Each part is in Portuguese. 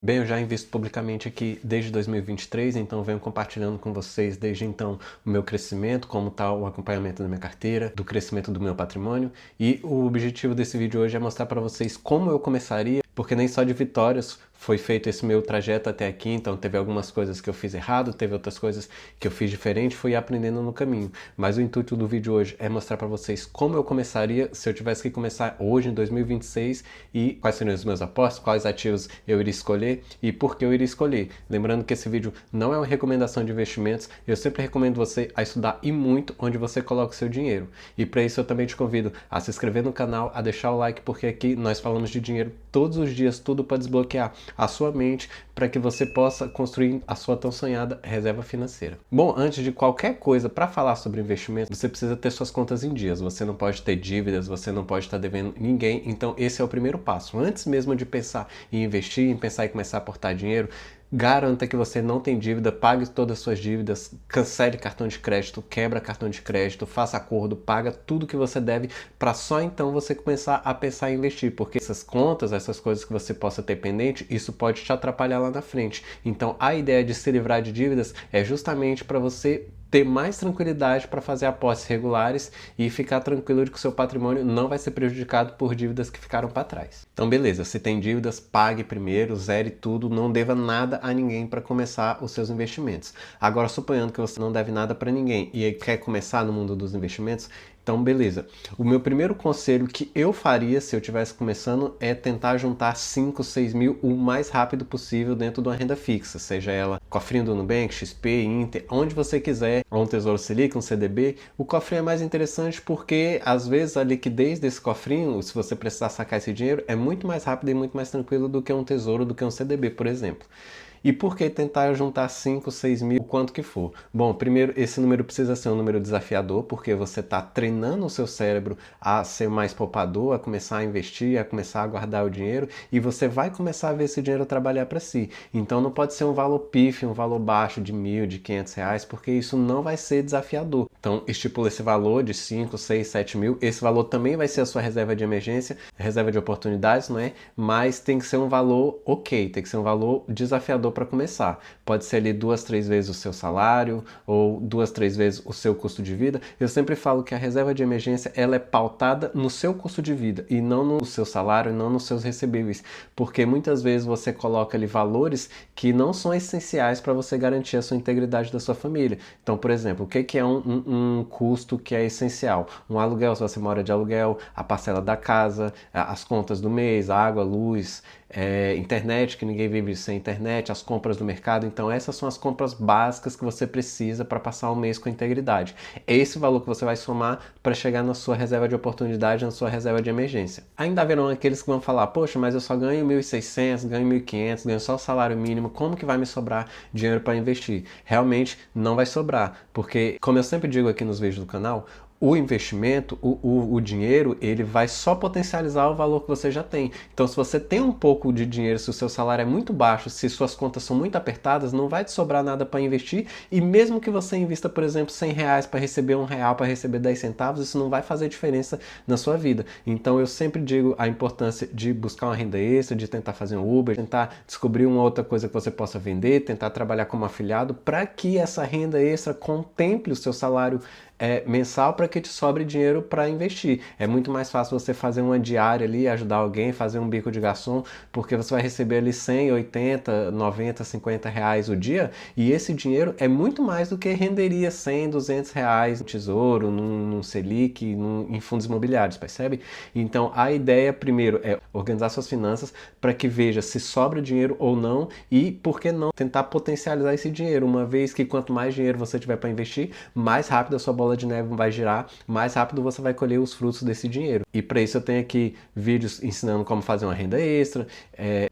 Bem, eu já invisto publicamente aqui desde 2023, então venho compartilhando com vocês desde então o meu crescimento, como está o acompanhamento da minha carteira, do crescimento do meu patrimônio. E o objetivo desse vídeo hoje é mostrar para vocês como eu começaria, porque nem só de vitórias foi feito esse meu trajeto até aqui, então teve algumas coisas que eu fiz errado, teve outras coisas que eu fiz diferente, fui aprendendo no caminho. Mas o intuito do vídeo hoje é mostrar para vocês como eu começaria se eu tivesse que começar hoje em 2026 e quais seriam os meus apostos, quais ativos eu iria escolher e por que eu iria escolher. Lembrando que esse vídeo não é uma recomendação de investimentos, eu sempre recomendo você a estudar e muito onde você coloca o seu dinheiro. E para isso eu também te convido a se inscrever no canal, a deixar o like, porque aqui nós falamos de dinheiro todos os dias, tudo para desbloquear a sua mente para que você possa construir a sua tão sonhada reserva financeira. Bom, antes de qualquer coisa para falar sobre investimento, você precisa ter suas contas em dias. Você não pode ter dívidas, você não pode estar devendo ninguém. Então esse é o primeiro passo. Antes mesmo de pensar em investir, em pensar em começar a aportar dinheiro, garanta que você não tem dívida, pague todas as suas dívidas, cancele cartão de crédito, quebra cartão de crédito, faça acordo, paga tudo que você deve para só então você começar a pensar em investir, porque essas contas, essas coisas que você possa ter pendente, isso pode te atrapalhar lá na frente. Então a ideia de se livrar de dívidas é justamente para você ter mais tranquilidade para fazer apostas regulares e ficar tranquilo de que o seu patrimônio não vai ser prejudicado por dívidas que ficaram para trás. Então beleza, se tem dívidas, pague primeiro, zere tudo, não deva nada a ninguém para começar os seus investimentos. Agora, suponhando que você não deve nada para ninguém e quer começar no mundo dos investimentos, então, beleza. O meu primeiro conselho que eu faria se eu estivesse começando é tentar juntar 5, 6 mil o mais rápido possível dentro de uma renda fixa, seja ela cofrinho do Nubank, XP, Inter, onde você quiser, ou um Tesouro Selic, um CDB. O cofrinho é mais interessante porque, às vezes, a liquidez desse cofrinho, se você precisar sacar esse dinheiro, é muito mais rápida e muito mais tranquilo do que um tesouro, do que um CDB, por exemplo. E por que tentar juntar 5, 6 mil, o quanto que for? Bom, primeiro, esse número precisa ser um número desafiador, porque você está treinando o seu cérebro a ser mais poupador, a começar a investir, a começar a guardar o dinheiro, e você vai começar a ver esse dinheiro trabalhar para si. Então não pode ser um valor pífio, um valor baixo de 1.000, de 500 reais, porque isso não vai ser desafiador. Então estipula esse valor de 5, 6, 7 mil, esse valor também vai ser a sua reserva de emergência, reserva de oportunidades, não é? Mas tem que ser um valor ok, tem que ser um valor desafiador para começar. Pode ser ali 2, 3 vezes o seu salário ou 2, 3 vezes o seu custo de vida. Eu sempre falo que a reserva de emergência ela é pautada no seu custo de vida e não no seu salário, não nos seus recebíveis, porque muitas vezes você coloca ali valores que não são essenciais para você garantir a sua integridade da sua família. Então, por exemplo, o que é um custo que é essencial? Um aluguel, se você mora de aluguel, a parcela da casa, as contas do mês, água, luz, internet, que ninguém vive sem internet, as compras do mercado. Então essas são as compras básicas que você precisa para passar o mês com integridade. É esse valor que você vai somar para chegar na sua reserva de oportunidade, na sua reserva de emergência. Ainda haverão aqueles que vão falar, poxa, mas eu só ganho 1.600, ganho 1.500, ganho só o salário mínimo, como que vai me sobrar dinheiro para investir? Realmente não vai sobrar, porque como eu sempre digo aqui nos vídeos do canal, o investimento, o dinheiro, ele vai só potencializar o valor que você já tem. Então, se você tem um pouco de dinheiro, se o seu salário é muito baixo, se suas contas são muito apertadas, não vai te sobrar nada para investir. E mesmo que você invista, por exemplo, 100 reais para receber R$ 1, para receber 10 centavos, isso não vai fazer diferença na sua vida. Então, eu sempre digo a importância de buscar uma renda extra, de tentar fazer um Uber, tentar descobrir uma outra coisa que você possa vender, tentar trabalhar como afiliado, para que essa renda extra contemple o seu salário mensal, para que te sobre dinheiro para investir. É muito mais fácil você fazer uma diária ali, ajudar alguém, fazer um bico de garçom, porque você vai receber ali 100, 80, 90, 50 reais o dia, e esse dinheiro é muito mais do que renderia 100, 200 reais no Tesouro, num Selic, em fundos imobiliários, percebe? Então a ideia primeiro é organizar suas finanças para que veja se sobra dinheiro ou não, e por que não tentar potencializar esse dinheiro, uma vez que quanto mais dinheiro você tiver para investir, mais rápido a sua bola de neve vai girar, mais rápido você vai colher os frutos desse dinheiro. E para isso eu tenho aqui vídeos ensinando como fazer uma renda extra,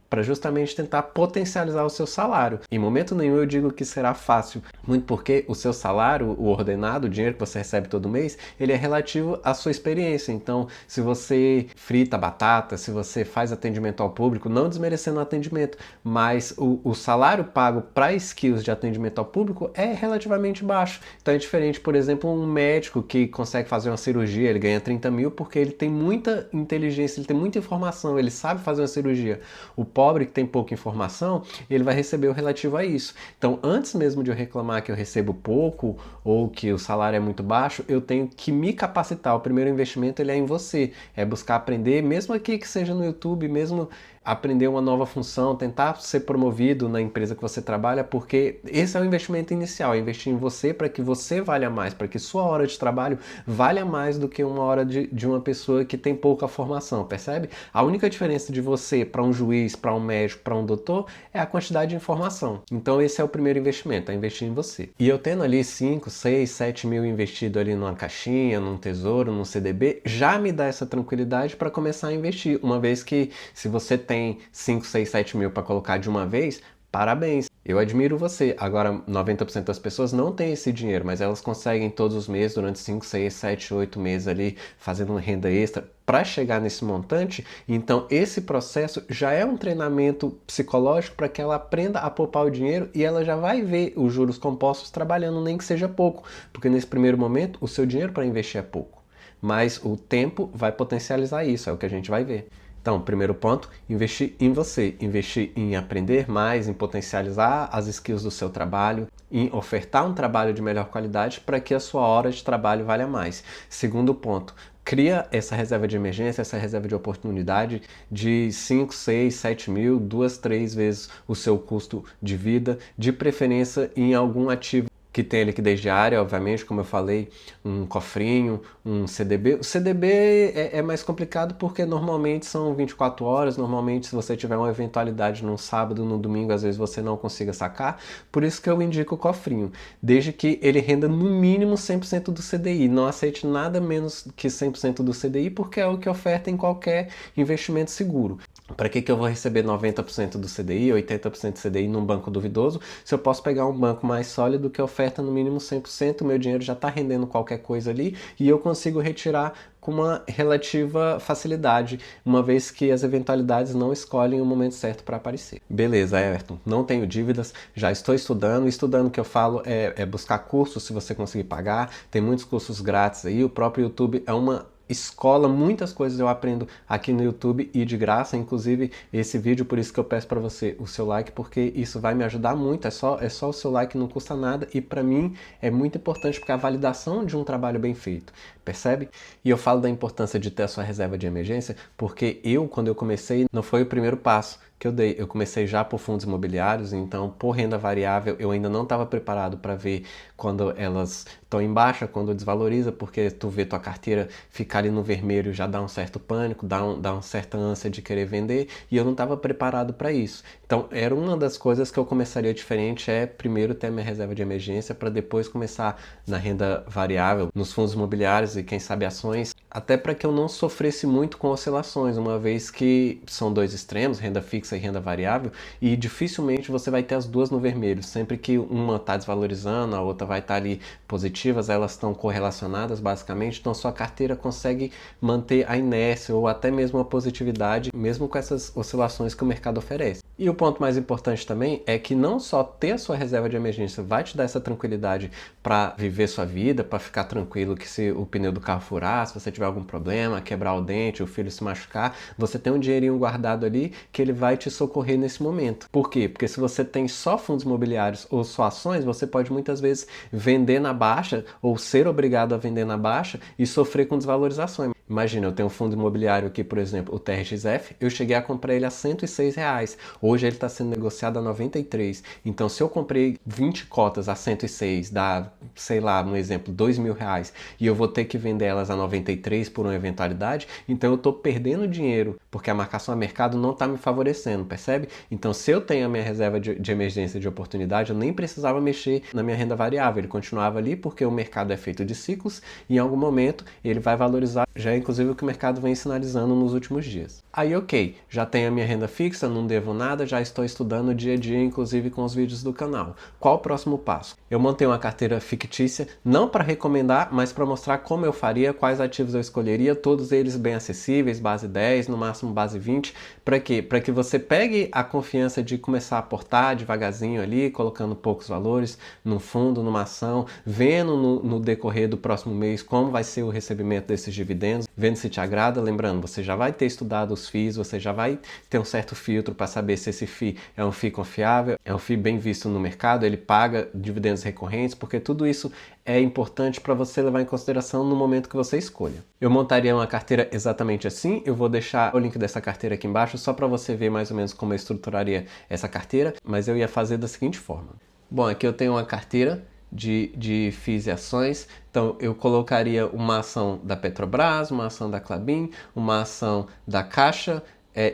para justamente tentar potencializar o seu salário. Em momento nenhum eu digo que será fácil, muito porque o seu salário, o ordenado, o dinheiro que você recebe todo mês, ele é relativo à sua experiência. Então, se você frita batata, se você faz atendimento ao público, não desmerecendo o atendimento, mas o salário pago para skills de atendimento ao público é relativamente baixo. Então é diferente, por exemplo, um médico que consegue fazer uma cirurgia, ele ganha 30 mil porque ele tem muita inteligência, ele tem muita informação, ele sabe fazer uma cirurgia. O pobre que tem pouca informação, ele vai receber o relativo a isso. Então, antes mesmo de eu reclamar que eu recebo pouco ou que o salário é muito baixo, eu tenho que me capacitar. O primeiro investimento ele é em você, é buscar aprender, mesmo aqui que seja no YouTube, mesmo aprender uma nova função, tentar ser promovido na empresa que você trabalha, porque esse é o investimento inicial, é investir em você para que você valha mais, para que sua hora de trabalho valha mais do que uma hora de uma pessoa que tem pouca formação, percebe? A única diferença de você para um juiz, para um médico, para um doutor é a quantidade de informação. Então esse é o primeiro investimento, é investir em você. E eu tendo ali 5, 6, 7 mil investido ali numa caixinha, num tesouro, num CDB, já me dá essa tranquilidade para começar a investir, uma vez que se você tem 5, 6, 7 mil para colocar de uma vez, parabéns, eu admiro você. Agora, 90% das pessoas não têm esse dinheiro, mas elas conseguem todos os meses, durante 5, 6, 7, 8 meses ali, fazendo uma renda extra para chegar nesse montante. Então, esse processo já é um treinamento psicológico para que ela aprenda a poupar o dinheiro e ela já vai ver os juros compostos trabalhando, nem que seja pouco, porque nesse primeiro momento, o seu dinheiro para investir é pouco. Mas o tempo vai potencializar isso, é o que a gente vai ver. Então, primeiro ponto, investir em você, investir em aprender mais, em potencializar as skills do seu trabalho, em ofertar um trabalho de melhor qualidade para que a sua hora de trabalho valha mais. Segundo ponto, cria essa reserva de emergência, essa reserva de oportunidade de 5, 6, 7 mil, 2, 3 vezes o seu custo de vida, de preferência em algum ativo que tem liquidez diária, obviamente, como eu falei, um cofrinho, um CDB. O CDB é mais complicado porque normalmente são 24 horas, normalmente se você tiver uma eventualidade num sábado, no domingo, às vezes você não consiga sacar, por isso que eu indico o cofrinho, desde que ele renda no mínimo 100% do CDI, não aceite nada menos que 100% do CDI porque é o que oferta em qualquer investimento seguro. Para que eu vou receber 90% do CDI, 80% do CDI num banco duvidoso, se eu posso pegar um banco mais sólido que oferta no mínimo 100%, meu dinheiro já está rendendo qualquer coisa ali e eu consigo retirar com uma relativa facilidade, uma vez que as eventualidades não escolhem o momento certo para aparecer. Beleza, Everton, não tenho dívidas, já estou estudando. Estudando que eu falo é buscar cursos se você conseguir pagar, tem muitos cursos grátis aí, o próprio YouTube é uma escola, muitas coisas eu aprendo aqui no YouTube e de graça, inclusive esse vídeo, por isso que eu peço para você o seu like, porque isso vai me ajudar muito, é só o seu like, não custa nada e para mim é muito importante porque é a validação de um trabalho bem feito, percebe? E eu falo da importância de ter a sua reserva de emergência porque quando eu comecei, não foi o primeiro passo que eu dei. Eu comecei já por fundos imobiliários, então por renda variável eu ainda não estava preparado para ver quando elas estão em baixa, quando desvaloriza, porque tu vê tua carteira ficar ali no vermelho já dá um certo pânico, dá uma certa ânsia de querer vender, e eu não estava preparado para isso. Então era uma das coisas que eu começaria diferente, primeiro ter a minha reserva de emergência para depois começar na renda variável, nos fundos imobiliários e quem sabe ações, até para que eu não sofresse muito com oscilações, uma vez que são dois extremos, renda fixa e renda variável, e dificilmente você vai ter as duas no vermelho. Sempre que uma está desvalorizando, a outra vai estar ali positivas, elas estão correlacionadas basicamente, então sua carteira consegue manter a inércia ou até mesmo a positividade, mesmo com essas oscilações que o mercado oferece. E o ponto mais importante também é que não só ter a sua reserva de emergência vai te dar essa tranquilidade para viver sua vida, para ficar tranquilo que se o pneu do carro furar, se você tiver algum problema, quebrar o dente, o filho se machucar, você tem um dinheirinho guardado ali que ele vai te socorrer nesse momento. Por quê? Porque se você tem só fundos imobiliários ou só ações, você pode muitas vezes vender na baixa ou ser obrigado a vender na baixa e sofrer com desvalorizações. Imagina, eu tenho um fundo imobiliário aqui, por exemplo, o TRXF, eu cheguei a comprar ele a R$106. Hoje ele está sendo negociado a 93. Então, se eu comprei 20 cotas a 106, dá, sei lá, um exemplo, R$2.000, e eu vou ter que vender elas a 93 por uma eventualidade, então eu estou perdendo dinheiro, porque a marcação a mercado não está me favorecendo, percebe? Então, se eu tenho a minha reserva de emergência de oportunidade, eu nem precisava mexer na minha renda variável, ele continuava ali porque o mercado é feito de ciclos e em algum momento ele vai valorizar, já é inclusive o que o mercado vem sinalizando nos últimos dias. Aí ok, já tenho a minha renda fixa, não devo nada, já estou estudando dia a dia, inclusive com os vídeos do canal. Qual o próximo passo? Eu montei uma carteira fictícia, não para recomendar, mas para mostrar como eu faria, quais ativos eu escolheria, todos eles bem acessíveis, base 10, no máximo base 20. Para quê? Para que você pegue a confiança de começar a aportar devagarzinho ali, colocando poucos valores num fundo, numa ação, vendo no decorrer do próximo mês como vai ser o recebimento desses dividendos. vendo se te agrada. Lembrando, você já vai ter estudado os FIIs, você já vai ter um certo filtro para saber se esse FII é um FII confiável, é um FII bem visto no mercado, ele paga dividendos recorrentes, porque tudo isso é importante para você levar em consideração no momento que você escolha. Eu montaria uma carteira exatamente assim, eu vou deixar o link dessa carteira aqui embaixo só para você ver mais ou menos como eu estruturaria essa carteira, mas eu ia fazer da seguinte forma. Bom, aqui eu tenho uma carteira de FIIs e ações, então eu colocaria uma ação da Petrobras, uma ação da Klabin, uma ação da Caixa,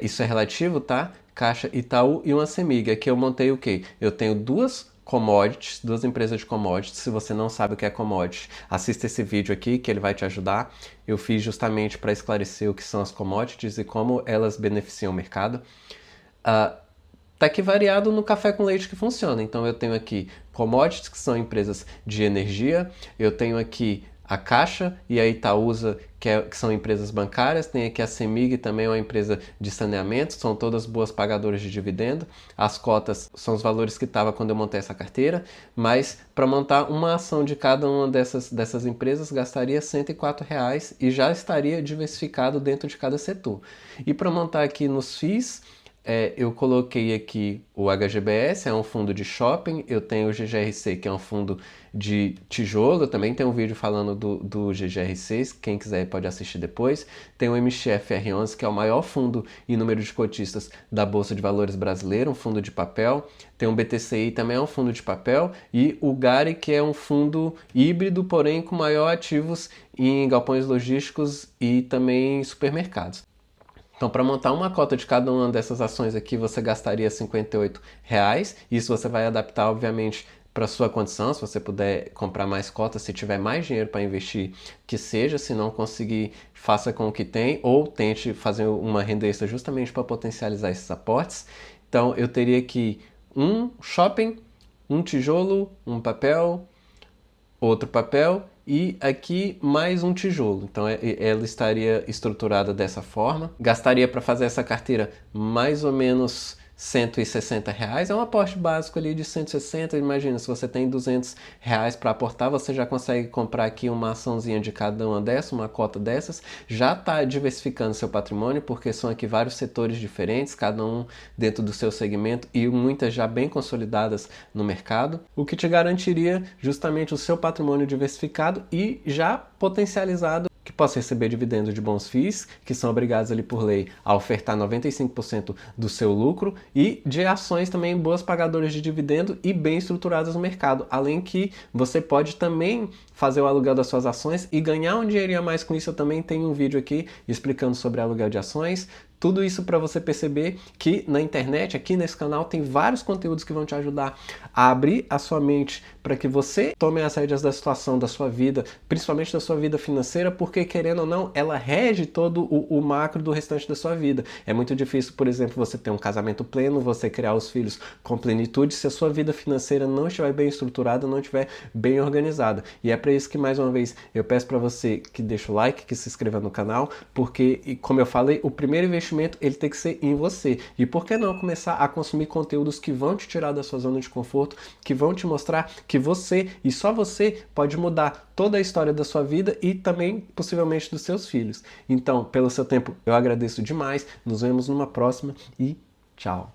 isso é relativo, tá? Caixa, Itaú e uma CEMIG. Aqui eu montei o quê? Eu tenho duas commodities, duas empresas de commodities. Se você não sabe o que é commodity, assista esse vídeo aqui que ele vai te ajudar. Eu fiz justamente para esclarecer o que são as commodities e como elas beneficiam o mercado. Tá aqui variado no café com leite que funciona. Então eu tenho aqui commodities, que são empresas de energia, eu tenho aqui a Caixa e a Itaúsa, que são empresas bancárias, tem aqui a CEMIG, também é uma empresa de saneamento, são todas boas pagadoras de dividendo. As cotas são os valores que estava quando eu montei essa carteira, mas para montar uma ação de cada uma dessas empresas gastaria R$104 e já estaria diversificado dentro de cada setor. E para montar aqui nos FIIs, eu coloquei aqui o HGBS, é um fundo de shopping, eu tenho o GGRC, que é um fundo de tijolo, eu também tenho um vídeo falando do GGRC, quem quiser pode assistir depois. Tem o MXFR11, que é o maior fundo em número de cotistas da Bolsa de Valores brasileira, um fundo de papel. Tem o BTCI, também é um fundo de papel, e o GARI, que é um fundo híbrido, porém com maior ativos em galpões logísticos e também em supermercados. Então, para montar uma cota de cada uma dessas ações aqui, você gastaria R$58. Isso você vai adaptar, obviamente, para sua condição. Se você puder comprar mais cotas, se tiver mais dinheiro para investir, que seja. Se não conseguir, faça com o que tem ou tente fazer uma renda extra justamente para potencializar esses aportes. Então, eu teria aqui um shopping, um tijolo, um papel, outro papel e aqui mais um tijolo. Então ela estaria estruturada dessa forma. Gastaria para fazer essa carteira mais ou menos R$160. É um aporte básico ali de 160. Imagina, se você tem R$200 para aportar, você já consegue comprar aqui uma açãozinha de cada uma dessas, uma cota dessas. Já está diversificando seu patrimônio, porque são aqui vários setores diferentes, cada um dentro do seu segmento e muitas já bem consolidadas no mercado, o que te garantiria justamente o seu patrimônio diversificado e já potencializado, que possa receber dividendos de bons FIIs, que são obrigados ali por lei a ofertar 95% do seu lucro, e de ações também boas pagadoras de dividendo e bem estruturadas no mercado. Além que você pode também fazer o aluguel das suas ações e ganhar um dinheirinho a mais com isso. Eu também tenho um vídeo aqui explicando sobre aluguel de ações. Tudo isso para você perceber que na internet, aqui nesse canal, tem vários conteúdos que vão te ajudar a abrir a sua mente para que você tome as rédeas da situação da sua vida, principalmente da sua vida financeira, porque querendo ou não, ela rege todo o macro do restante da sua vida. É muito difícil, por exemplo, você ter um casamento pleno, você criar os filhos com plenitude, se a sua vida financeira não estiver bem estruturada, não estiver bem organizada. E é para isso que, mais uma vez, eu peço para você que deixe o like, que se inscreva no canal, porque, como eu falei, o primeiro investimento ele tem que ser em você. E por que não começar a consumir conteúdos que vão te tirar da sua zona de conforto, que vão te mostrar que você, e só você, pode mudar toda a história da sua vida e também, possivelmente, dos seus filhos. Então, pelo seu tempo, eu agradeço demais. Nos vemos numa próxima e tchau!